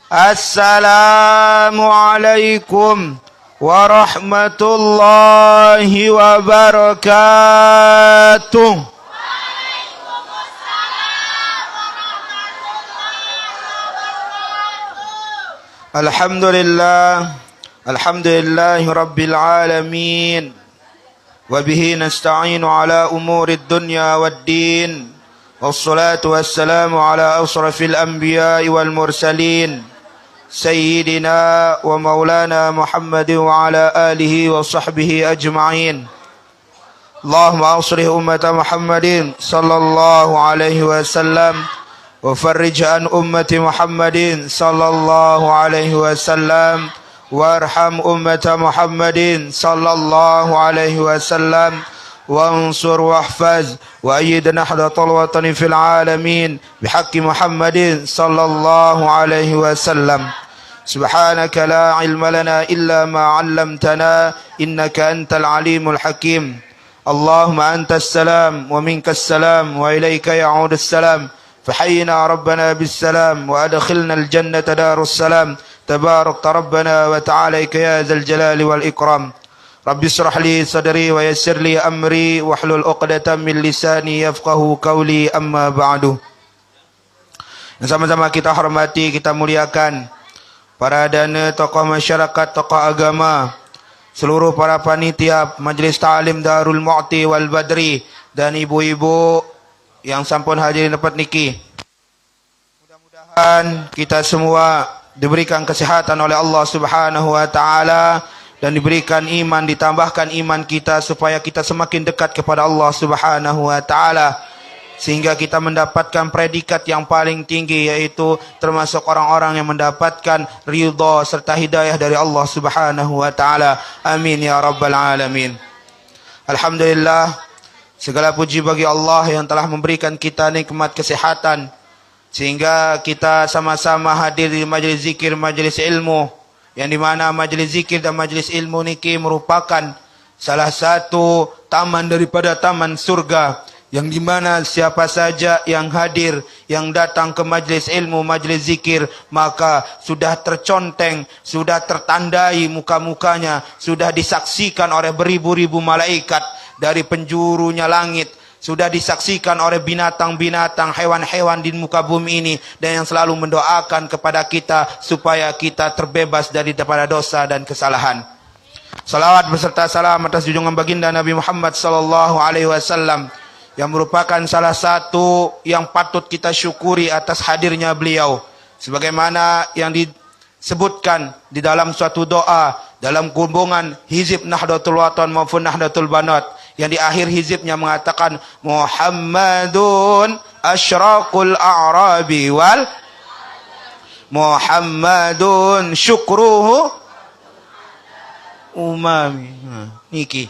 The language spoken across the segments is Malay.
Assalamualaikum warahmatullahi wabarakatuh. Alhamdulillahi rabbil alamin. Wabihi nasta'inu ala umurid dunya waddin. Wassalatu wassalamu ala asrafil anbiya'i wal mursalin. Sayyidina wa maulana Muhammadin wa ala alihi wa sahbihi ajma'in. Allahumma asrih ummata Muhammadin sallallahu alaihi wasallam. Wa farrij an ummati Muhammadin sallallahu alaihi wasallam. Warham ummata Muhammadin sallallahu alaihi wasallam. Wansur wahfaz wa ayyid nahdatal watani fil alamin bihaqqi Muhammadin sallallahu alaihi wasallam. Subhanaka la ilma lana illa ma 'allamtana innaka antal alimul hakim. Allahumma antas salam wa minkas salam wa ilaika ya'udus salam. Fahayyina rabbana bis salam wa adkhilna al jannata darus salam. Tabarakta rabbana wa ta'alaika ya dzal jalali wal ikram. Rabbi israh li sadri wa yassir li amri wahlul 'uqdatam min lisani yafqahu qawli, amma ba'du. Yang sama-sama kita hormati, kita muliakan para dana, tokoh masyarakat, tokoh agama, seluruh para panitia Majlis Ta'lim Darul Mu'ti wal Badri, dan ibu-ibu yang sampun hadirin dapat niki. Mudah-mudahan kita semua diberikan kesehatan oleh Allah Subhanahu wa taala dan diberikan iman, ditambahkan iman kita supaya kita semakin dekat kepada Allah Subhanahu wa taala, sehingga kita mendapatkan predikat yang paling tinggi, yaitu termasuk orang-orang yang mendapatkan ridha serta hidayah dari Allah Subhanahu wa taala. Amin ya rabbal alamin. Alhamdulillah, segala puji bagi Allah yang telah memberikan kita nikmat kesehatan sehingga kita sama-sama hadir di majlis zikir, majlis ilmu, yang dimana majlis zikir dan majlis ilmu niki merupakan salah satu taman daripada taman surga, yang dimana siapa saja yang hadir, yang datang ke majlis ilmu, majlis zikir, maka sudah terconteng, sudah tertandai muka-mukanya, sudah disaksikan oleh beribu-ribu malaikat dari penjurunya langit, sudah disaksikan oleh binatang-binatang, hewan-hewan di muka bumi ini, dan yang selalu mendoakan kepada kita supaya kita terbebas daripada dosa dan kesalahan. Salawat beserta salam atas junjungan baginda Nabi Muhammad sallallahu alaihi wasallam, yang merupakan salah satu yang patut kita syukuri atas hadirnya beliau, sebagaimana yang disebutkan di dalam suatu doa dalam kumbungan Hizib Nahdlatul Watan maupun Nahdlatul Banat, yang di akhir hizibnya mengatakan Muhammadun asyraqul a'rabi wal Muhammadun syukruhu umami. Niki,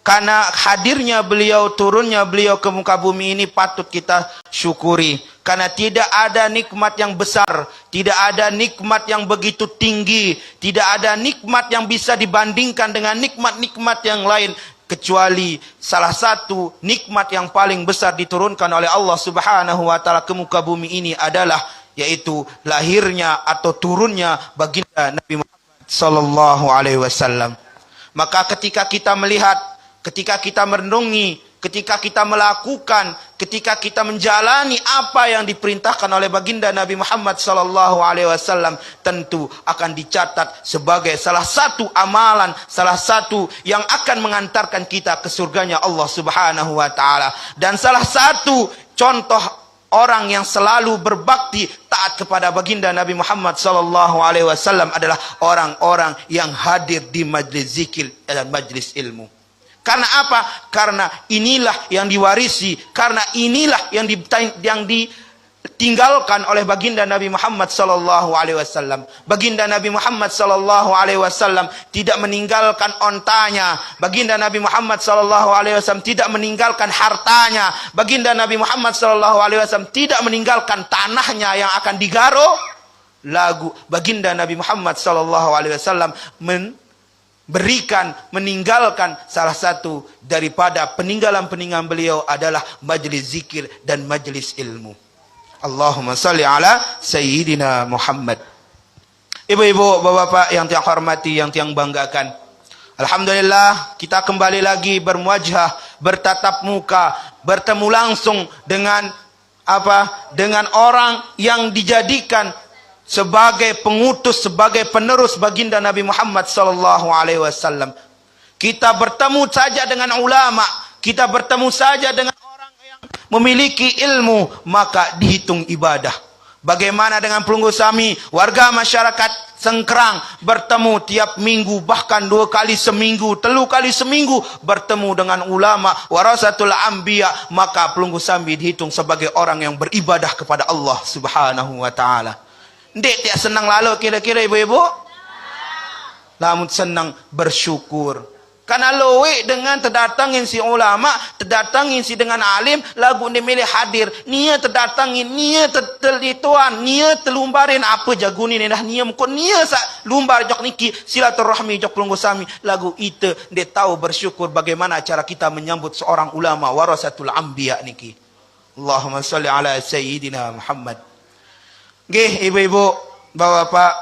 karena hadirnya beliau, turunnya beliau ke muka bumi ini patut kita syukuri, karena tidak ada nikmat yang besar, tidak ada nikmat yang begitu tinggi, tidak ada nikmat yang bisa dibandingkan dengan nikmat-nikmat yang lain, kecuali salah satu nikmat yang paling besar diturunkan oleh Allah Subhanahu wa taala ke muka bumi ini adalah, yaitu lahirnya atau turunnya baginda Nabi Muhammad sallallahu alaihi wasallam. Maka ketika kita melihat, ketika kita merenungi, ketika kita melakukan, ketika kita menjalani apa yang diperintahkan oleh baginda Nabi Muhammad sallallahu alaihi wasallam, tentu akan dicatat sebagai salah satu amalan, salah satu yang akan mengantarkan kita ke surganya Allah Subhanahu wa taala. Dan salah satu contoh orang yang selalu berbakti taat kepada baginda Nabi Muhammad sallallahu alaihi wasallam adalah orang-orang yang hadir di majlis zikir dan majlis ilmu. Karena apa? Karena inilah yang diwarisi, karena inilah yang ditinggalkan oleh baginda Nabi Muhammad sallallahu alaihi wasallam. Baginda Nabi Muhammad sallallahu alaihi wasallam tidak meninggalkan ontanya. Baginda Nabi Muhammad sallallahu alaihi wasallam tidak meninggalkan hartanya. Baginda Nabi Muhammad sallallahu alaihi wasallam tidak meninggalkan tanahnya yang akan digaro lagu. Baginda Nabi Muhammad sallallahu alaihi wasallam meninggalkan salah satu daripada peninggalan-peninggalan beliau adalah majlis zikir dan majlis ilmu. Allahumma salli ala Sayyidina Muhammad. Ibu-ibu, bapak-bapak yang tiang hormati, yang tiang banggakan. Alhamdulillah, kita kembali lagi bermuajah, bertatap muka, bertemu langsung dengan dengan orang yang dijadikan sebagai pengutus, sebagai penerus baginda Nabi Muhammad sallallahu alaihi wasallam. Kita bertemu saja dengan ulama, kita bertemu saja dengan orang yang memiliki ilmu, maka dihitung ibadah. Bagaimana dengan Pelunggu Sami, warga masyarakat Sengkerang bertemu tiap minggu, bahkan 2 kali seminggu, 3 kali seminggu bertemu dengan ulama warasatul anbiya, maka Pelunggu Sami dihitung sebagai orang yang beribadah kepada Allah Subhanahu wa taala. Ndek tiak senang lalu kira-kira ibu-ibu? Lamun senang bersyukur. Karena loe dengan terdatangin si ulama, terdatangin si dengan alim, lagu ni milih hadir. Nia terdatangin, nia tertelituan, nia telumbarin apa jaguni ni dah nia mukun nia sak lumbar jok niki silaturahmi jok Pelunggu Sami. Lagu itu dia tahu bersyukur bagaimana cara kita menyambut seorang ulama warasatul anbiya niki. Allahumma salli ala sayyidina Muhammad. Nggih ibu-ibu, bapak-bapak.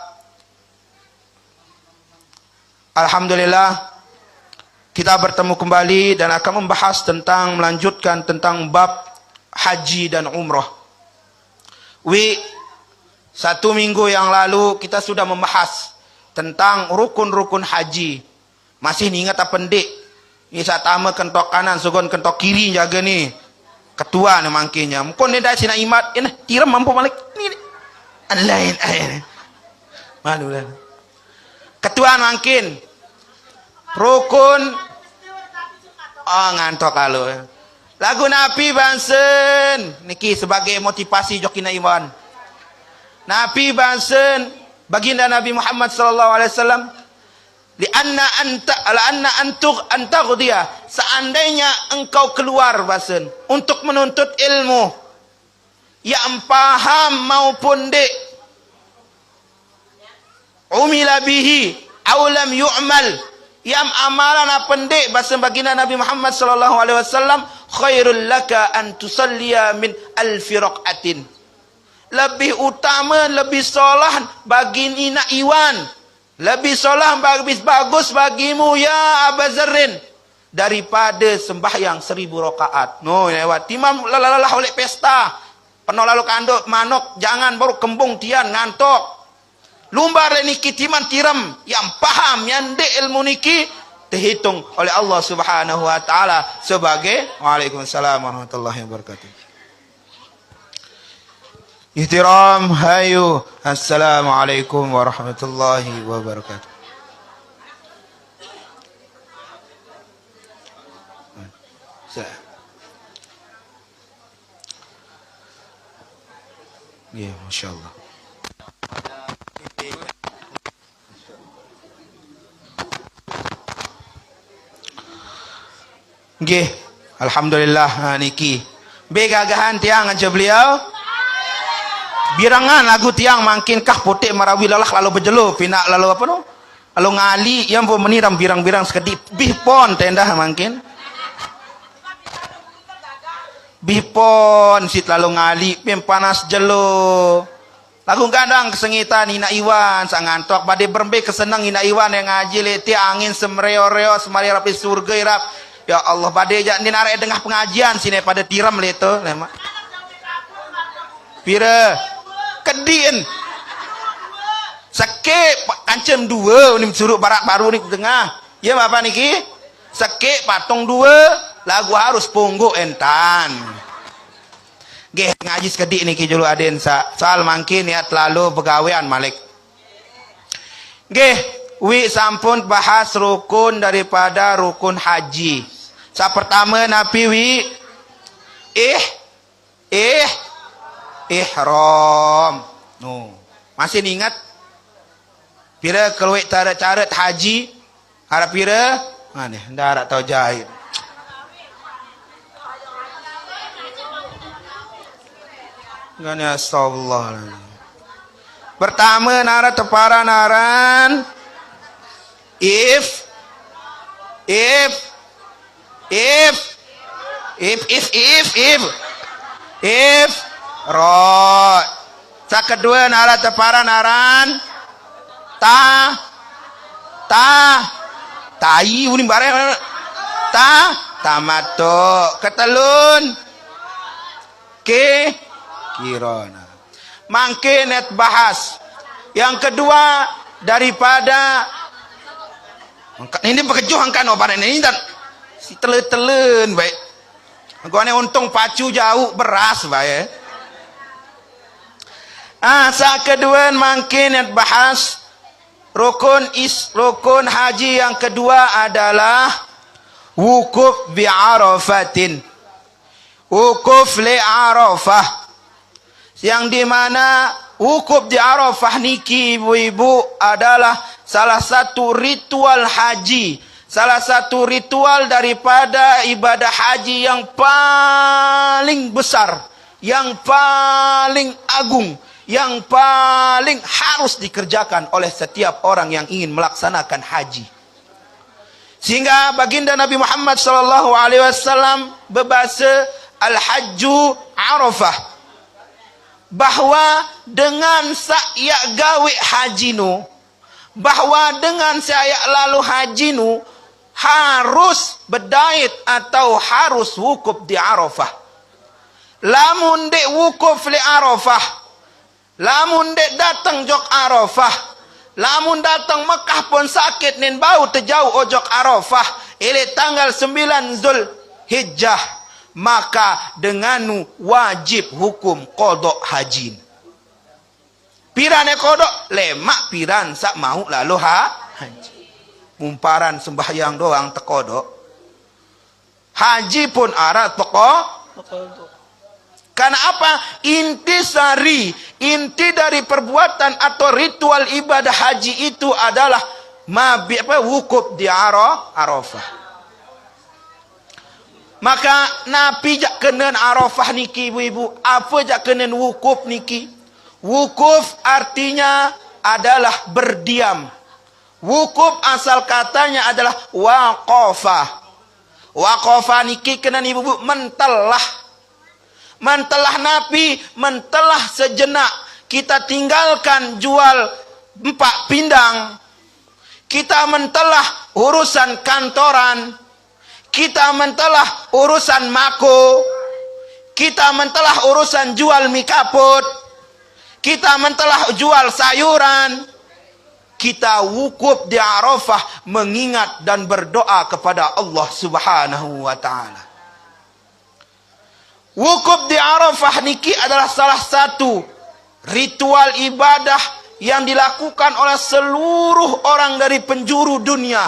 Alhamdulillah kita bertemu kembali dan akan membahas tentang, melanjutkan tentang bab haji dan umrah. 1 minggu yang lalu kita sudah membahas tentang rukun-rukun haji. Masih ingat apa ndik? Ini saat tama kentok kanan, sugon kentok kiri jaga ni. Ketua ni mangkinya. Mungkin dia dah sina imat, tiram mampu balik. Ni lain malu lah. Ketua mangkin. Rukun ngantok kalau lagu Nabi Bansen niki sebagai motivasi jokina iman. Nabi Bansen baginda Nabi Muhammad sallallahu alaihi wasallam li anna antaghdiya, seandainya engkau keluar Bansen untuk menuntut ilmu yang paham maupun dik umila bihi aw lam yu'mal, yang amalan pendek bahasa baginda Nabi Muhammad sallallahu alaihi wasallam, khairul laka an tusalliya min alfi raqatin, lebih utama, lebih solah bagi ina iwan, lebih solah, bagus bagimu ya Abu Zarrin daripada sembahyang 1000 rakaat. No lewat timam lalalah oleh pesta penuh lalu kanduk manok, jangan baru kembung tian ngantok. Lumbar niki timan tiram yang paham yang de ilmu niki terhitung oleh Allah Subhanahu wa taala sebagai Waalaikumsalam warahmatullahi wabarakatuh. Ihtiram hayu. Assalamualaikum warahmatullahi wabarakatuh. Ya, masya-Allah. Nggih, alhamdulillah niki. Begagahan tiang aja beliau. Birangan lagu tiang mangkinkah putih marawi lalah lalu berjelo pinak lalu apa no? Lalu ngali yang pun meniram birang-birang sekedip bihpon tenda mangkin. Bihpon sit lalu ngali pem panas jelo. Lagu kadang kesengitan ina iwan sang ngantok bade berembe kesenang ina iwan yang ngaji leti angin semreo-reo semari rapi surga irap. Ya Allah bade jak ni narek dengah pengajian sini pada tiram leto lemak. Pira kedin. Sakit kancem 2 ni suruh barak baru ni tengah. Ya apa niki? Sakit patung 2 lagu harus pungguk entan. Geh ngaji sekedik niki julu aden soal mangkin niat lalu pegawean malik. Geh sampun bahas rukun daripada rukun haji. Pertama Nabi ihram. No. Masih ingat? Pira keluar cara-cara haji harap pira? Mana? Ndak harap tahu jahit. Gani astagfirullah. Pertama nara tepara naran if ro. Sa kedua nara tepara naran Tai uning bareng tamato ketelun kirona mangke net bahas yang kedua daripada ini pekejuh angkan opan ini dan si telen baik gua untung pacu jauh beras baik sa kedua mangke net bahas rukun haji yang kedua adalah wukuf bi Arafatin. Wukuf li Arafah. Yang dimana wukuf di Arafah niki ibu-ibu adalah salah satu ritual haji. Salah satu ritual daripada ibadah haji yang paling besar. Yang paling agung. Yang paling harus dikerjakan oleh setiap orang yang ingin melaksanakan haji. Sehingga baginda Nabi Muhammad SAW berbahasa Al-Hajju Arafah. Bahwa dengan saya gawe hajinu, bahwa dengan saya lalu hajinu, harus berdait atau harus wukuf di Arafah. Lamun dek wukuf li Arafah, lamun dek datang jok Arafah, lamun datang Mekah pun sakit nin bau terjauh ojok Arafah, ile tanggal 9 Zulhijjah, maka denganu wajib hukum kodok haji. Pirane kodok lemak piran sak mau lalu haji. Mumparan sembahyang doang tekodok. Haji pun arah tekodok. Karena apa? Inti dari perbuatan atau ritual ibadah haji itu adalah wukuf di Arafah. Maka Nabi jak kenen Arafah niki ibu-ibu, apa jak kenen wukuf niki? Wukuf artinya adalah berdiam. Wukuf asal katanya adalah waqafah. Waqafah niki kenen ibu-ibu mentelah. Mentelah Nabi, mentelah sejenak. Kita tinggalkan jual 4 pindang. Kita mentelah urusan kantoran. Kita mentelah urusan mako. Kita mentelah urusan jual mie kaput. Kita mentelah jual sayuran. Kita wukuf di Arafah mengingat dan berdoa kepada Allah Subhanahu wa ta'ala. Wukuf di Arafah niki adalah salah satu ritual ibadah yang dilakukan oleh seluruh orang dari penjuru dunia.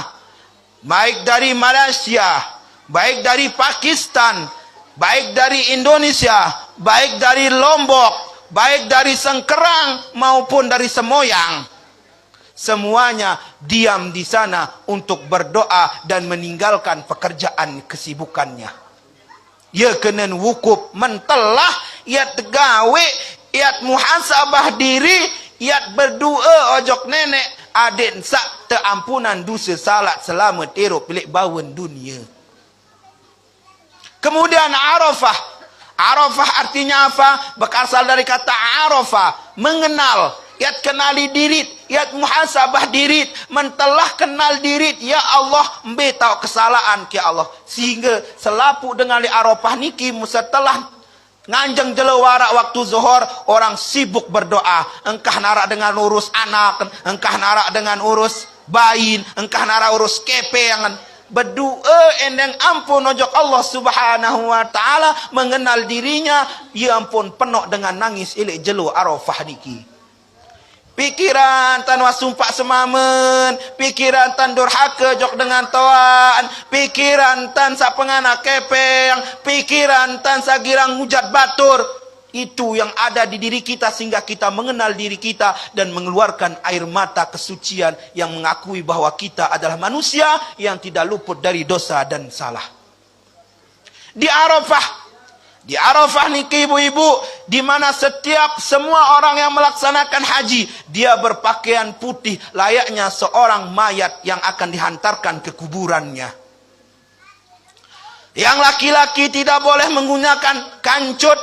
Baik dari Malaysia, baik dari Pakistan, baik dari Indonesia, baik dari Lombok, baik dari Sengkerang maupun dari Semoyang. Semuanya diam di sana untuk berdoa dan meninggalkan pekerjaan kesibukannya. Ya kena wukuf mentelah, ia tegawe, ia muhasabah diri, ia berdoa ojok nenek aden sak teampunan dosa salat selamat ero pilih bawen dunia. Kemudian Arafah. Arafah artinya apa? Berasal dari kata Arafah, mengenal. Iat kenali dirit, iat muhasabah dirit, mentelah kenal dirit, ya Allah, mbe tahu kesalahan ke Allah. Sehingga selapu dengan di Arafah niki setelah nganjeng jelawara waktu zuhur, orang sibuk berdoa. Engkah narak dengan urus anak, engkah narak dengan urus bayin, engkah narak urus kepeangan. Berdoa endeng ampun ojok Allah Subhanahu wa ta'ala, mengenal dirinya, ya ampun penuh dengan nangis ilik jelu Arafah niki. Pikiran tan wasumpak semamen, pikiran tan durhaka jok dengan toan, pikiran tan sak pengana kepeng, pikiran tan sagirang hujat batur. Itu yang ada di diri kita sehingga kita mengenal diri kita dan mengeluarkan air mata kesucian yang mengakui bahwa kita adalah manusia yang tidak luput dari dosa dan salah. Di Arafah niki ibu-ibu, di mana semua orang yang melaksanakan haji, dia berpakaian putih layaknya seorang mayat yang akan dihantarkan ke kuburannya. Yang laki-laki tidak boleh menggunakan kancut.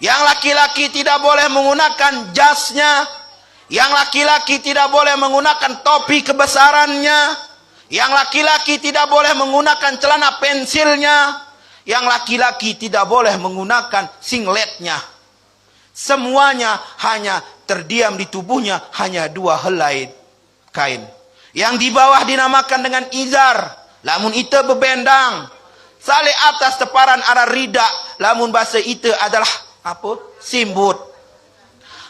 Yang laki-laki tidak boleh menggunakan jasnya. Yang laki-laki tidak boleh menggunakan topi kebesarannya. Yang laki-laki tidak boleh menggunakan celana pensilnya. Yang laki-laki tidak boleh menggunakan singletnya. Semuanya hanya terdiam di tubuhnya hanya 2 helai kain. Yang di bawah dinamakan dengan izar. Lamun itu bebendang. Sale atas teparan arah rida. Lamun bahasa itu adalah apa? Simbut.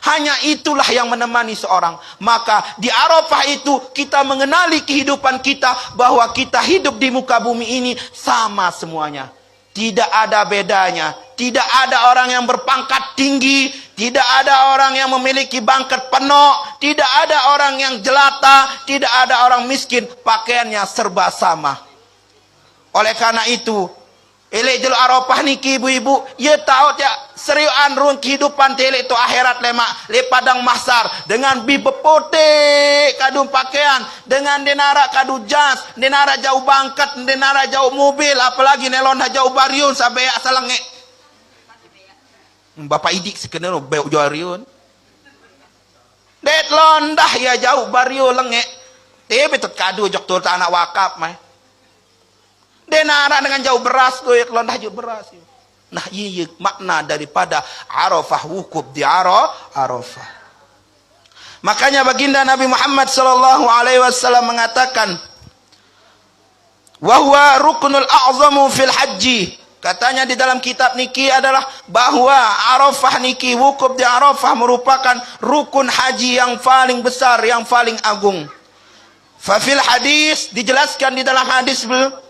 Hanya itulah yang menemani seorang. Maka di Arafah itu kita mengenali kehidupan kita. Bahwa kita hidup di muka bumi ini sama semuanya. Tidak ada bedanya. Tidak ada orang yang berpangkat tinggi. Tidak ada orang yang memiliki bangkat penuh. Tidak ada orang yang jelata. Tidak ada orang miskin. Pakaiannya serba sama. Oleh karena itu, elek jelo Arafah niki ibu-ibu, ya tahu ya seriuan ruang kehidupan telek itu akhirat lemak le padang mahsar dengan bi bepote kadung pakaian, dengan denara kadu jas, denara jauh bangkat, denara jauh mobil, apalagi nelon jauh bariun sampai salenge. Bapak idik sekenal beu jariun. Det londah ya jauh bariun lenge. Tapi tet kadu jok tur anak wakaf mah. Denara dengan jauh beras goyek londah jauh beras. Nah iya makna daripada Arafah, wukuf di Arafah. Makanya baginda Nabi Muhammad sallallahu alaihi wasallam mengatakan, wa huwa ruknul a'zamu fil haji. Katanya di dalam kitab niki adalah bahwa Arafah niki, wukuf di Arafah merupakan rukun haji yang paling besar, yang paling agung. Fa fil hadis, dijelaskan di dalam hadis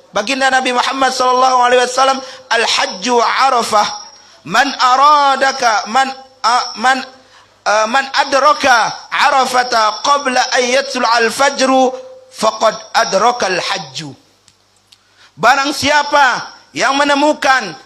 baginda Nabi Muhammad sallallahu alaihi wasallam, al-hajju Arafah, man aradaka man adraka Arafata qabla an yatlu'a al-fajr faqad adraka al-hajju. Barang siapa yang menemukan,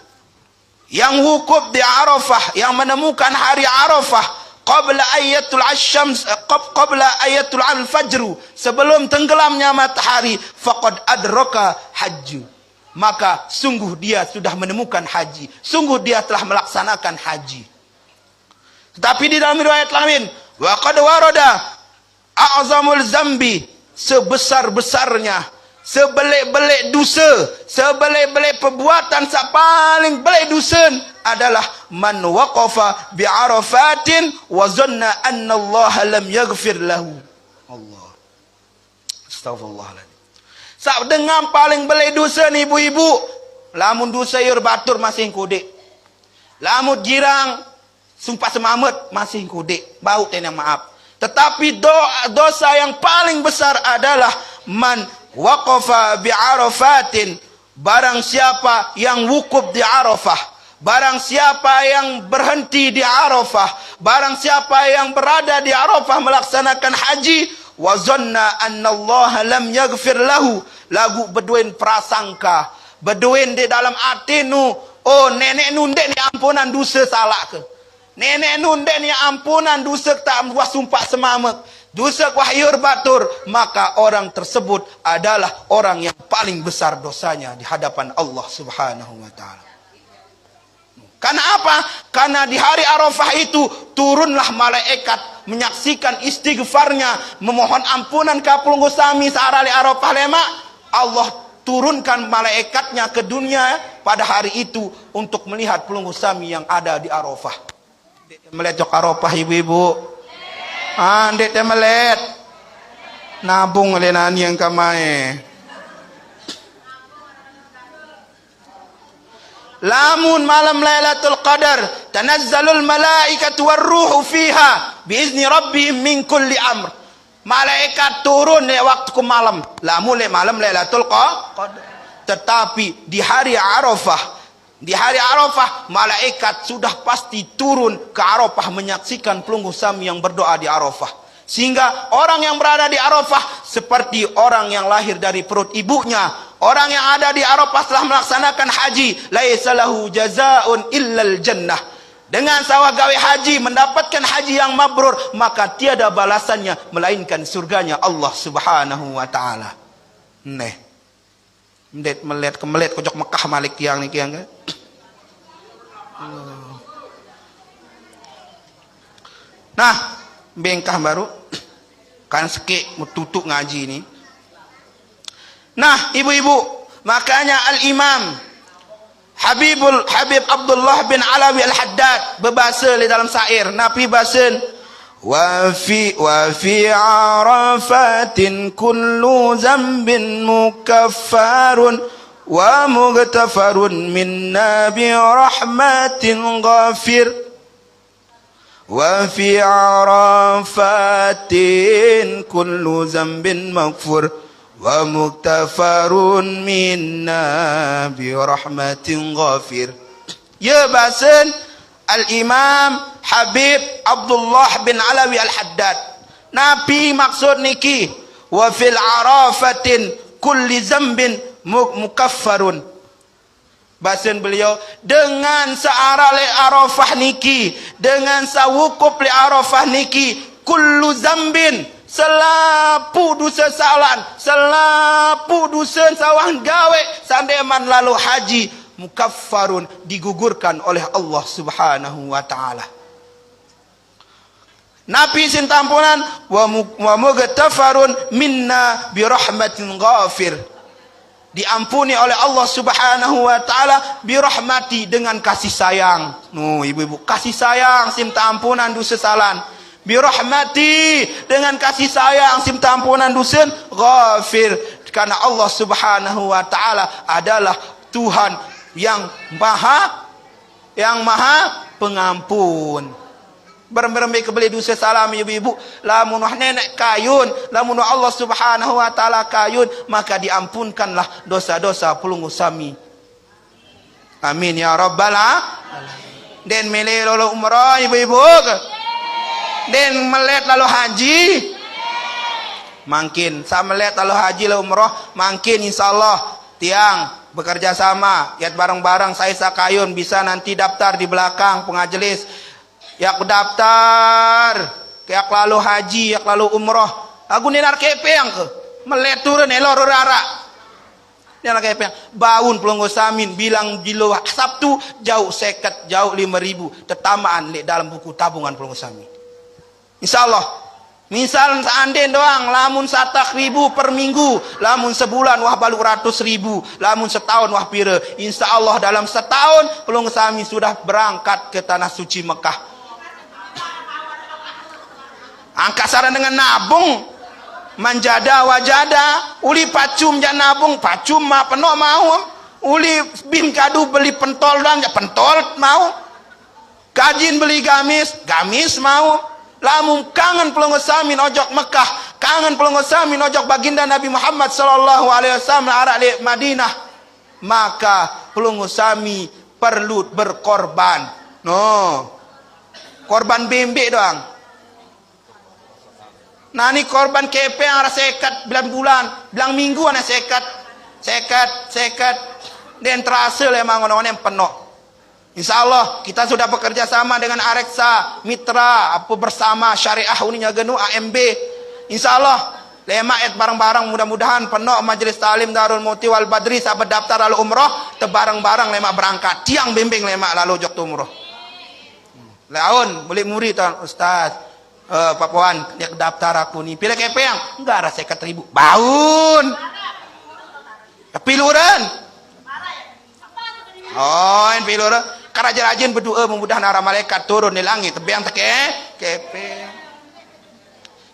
yang wukuf di Arafah, yang menemukan hari Arafah qabla ayatul asyams, qabla ayatul al-fajr, sebelum tenggelamnya matahari, faqad adraka hajju, maka sungguh dia sudah menemukan haji, sungguh dia telah melaksanakan haji. Tetapi di dalam riwayat lain, wa qad warada a'zamul zambi, sebesar-besarnya, sebelek-belek dosa, sebelek-belek perbuatan sak paling belek dusun adalah man waqafa bi Arafatin wa zanna anna Allah lam yaghfir lahu. Allah. Astagfirullahaladzim. Sak dengan paling belek dosa ni ibu-ibu, lamun dosa yur batur masih kodek. Lamun girang sumpah semamet masih kodek, bau tena maaf. Tetapi dosa yang paling besar adalah man waqafa bi Arafatin, barang siapa yang wukuf di Arafah, barang siapa yang berhenti di Arafah, barang siapa yang berada di Arafah melaksanakan haji, wa zanna anna Allah lam yaghfir lahu, lagu beduin prasangka, beduin di dalam hati nu, oh nenek nundek ni ampunan dosa salah ke, nenek nundek ni ampunan dosa tak buat sumpah semamet, dosa wahyur batur, maka orang tersebut adalah orang yang paling besar dosanya di hadapan Allah Subhanahu wa taala. Karena apa? Karena di hari Arafah itu turunlah malaikat menyaksikan istighfarnya, memohon ampunan kapulunggu sami saarali Arafah lema. Allah turunkan malaikatnya ke dunia pada hari itu untuk melihat pelunggu sami yang ada di Arafah. Melihat Arafah ibu-ibu. Andek teh melet. Nabung lenan yang kamae. Lamun malam Lailatul Qadar, tanazzalul malaikatu warruhu fiha biizni rabbihim min kulli amr. Malaikat turun di waktu malam. Lamun malam Lailatul Qadar. Tetapi di hari Arafah, malaikat sudah pasti turun ke Arafah menyaksikan pelunggu sami yang berdoa di Arafah. Sehingga orang yang berada di Arafah seperti orang yang lahir dari perut ibunya. Orang yang ada di Arafah setelah melaksanakan haji, laisa lahu jazaa'un illal jannah. Dengan sawah gawe haji, mendapatkan haji yang mabrur, maka tiada balasannya melainkan surganya Allah Subhanahu wa taala. Neh. Mendet melet kemelet kojok Mekah malik tiang ni kiang ke? Nah, bengkah baru kan sikit tutup ngaji ni. Nah, ibu-ibu, makanya Al-Imam Habib Abdullah bin Alawi Al-Haddad berbahasa di dalam syair, Nabi bahasa wa fi arafatin kullu zambin mukaffarun wa mughtafarun minna bi rahmatin ghafir. Wa fi arafatin kullu zambin maghfur wa muktafarun minna bi rahmatin ghafir. Ya bahasan Al-Imam Habib Abdullah bin Alawi Al-Haddad. Nabi maksud niki wa fil arafatin kulli zambin mukaffarun. Bahasan beliau, dengan searah li arafah niki, dengan sawukuf li arafah niki, kullu zambin, selapu dosa salan, selapu dosa sawang gawe sandeman lalu haji, mukaffarun, digugurkan oleh Allah Subhanahu wa taala. Nabi sinta ampunan wa mughtafarun minna bi rahmatin ghafir. Diampuni oleh Allah Subhanahu wa taala birahmati, dengan kasih sayang. Ibu-ibu, kasih sayang simta ampunan dosa salan. Birahmati, dengan kasih sayang simta ampunan dosa ghafir. Karena Allah Subhanahu wa taala adalah Tuhan yang maha pengampun. Berembe kebeli dosa salam ibu-ibu, lamun nenek kayun, lamun Allah Subhanahu wa taala kayun, maka diampunkanlah dosa-dosa pelunggu sami. Amin ya rabbal alamin. Den mele lalu umrah ibu-ibu, den melet lalu haji, mangkin samelet lalu haji lalu umrah, mangkin insyaallah tiang bekerja sama, yat bareng-bareng saya sakayun bisa nanti daftar di belakang pengajelis. Yak daftar, yak lalu haji, yak lalu umroh. Aku nenar kepeng ke, meletur nelor rara. Nenar kepeng, baun pelonggo samin, bilang jilo Sabtu jauh seket, jauh 5.000, tetamaan le dalam buku tabungan pelonggo samin. Insyaallah. Misal seandainya doang, lamun 100.000 per minggu, lamun sebulan wah balu 100.000, lamun setahun wah pira. Insyaallah dalam setahun pelonggo samin sudah berangkat ke tanah suci Mekah. Angkat saran dengan nabung, manjada wajada, uli pacum jan nabung, pacum mah penuh mau, uli bim kadu beli pentol doang, pentol mau, kajin beli gamis, gamis mau. Lamun kangen pelongo samin ojok Mekah, kangen pelongo samin ojok baginda Nabi Muhammad sallallahu alaihi wasallam arah di Madinah, maka pelongo sami perlu berkorban. Korban bembek doang. Nah ini korban kepe yang arah sekat bulan, bilang minggu ana sekat, dan terasa memang orang yang penuh. InsyaAllah kita sudah bekerja sama dengan Areksa, Mitra, apa bersama Syariah Uninya Genu AMB. InsyaAllah lemak barang-barang, mudah-mudahan penuh majelis talim Darul Muti wal Badri sahabat daftar lalu umroh, tebarang-barang lemak berangkat, tiang bimbing lemak lalu jok umroh. Laun boleh murid tuan Ustaz, Pak Puan, dia daftar aku ni, pilih kepeng, enggak rasa 1.000, baun, piluran. Oh, yang piluran. Kerajaan berdoa memudahkan arah malaikat turun di langit tebiang kepe.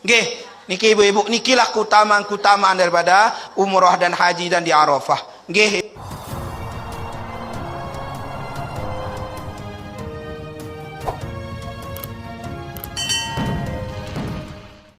Nggih, niki ibu-ibu, nikilah keutamaan daripada umrah dan haji dan di Arafah. Nggih.